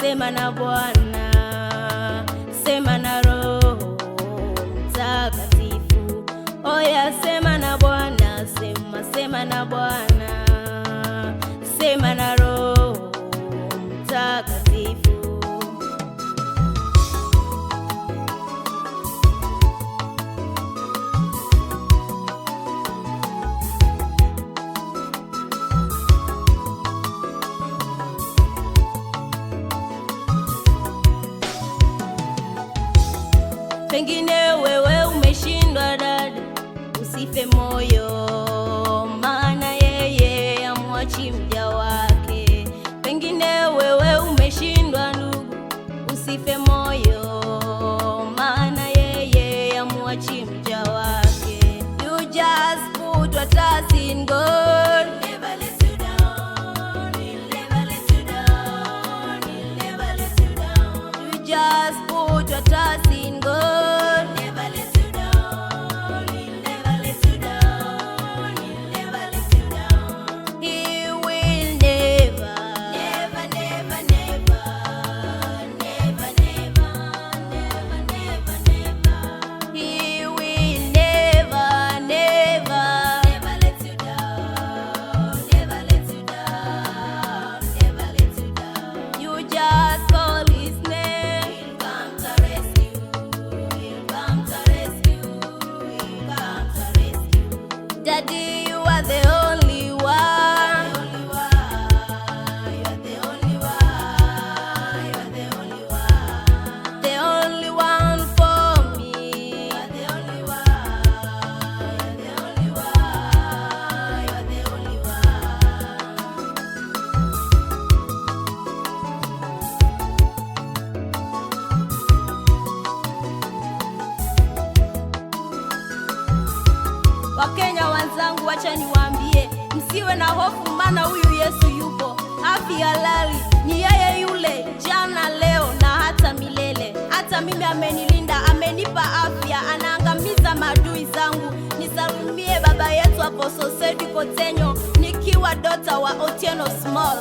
sema na Bwana, sema na Roho Mtakatifu. Oya, sema na Bwana, sema na Bwana, sema na Roho Mtakatifu. Pengine wewe umeshindwa dada, usife moyo, maana yeye amwachi mja wake. Pengine wewe umeshindwa ndugu, usife moyo, maana yeye amwachi mja wake. You just put your trust in God. Never let you down, he'll never let you down, he'll never let you down. You just put your trust in God. Daddy, you are the only one. You are the only one. You are the only one. The only one for me. You are the only one. You are the only one. You are the only one. Wakenya wenzangu, wacha niwaambie, msiwe na hofu, maana huyu Yesu yupo. Afya halali ni yeye yule, jana, leo na hata milele. Hata mimi amenilinda, amenipa afya, anaangamiza maadui zangu. Nisalimie baba yetu Apostle Cedric Otenyo, nikiwa dota wa Otieno Small.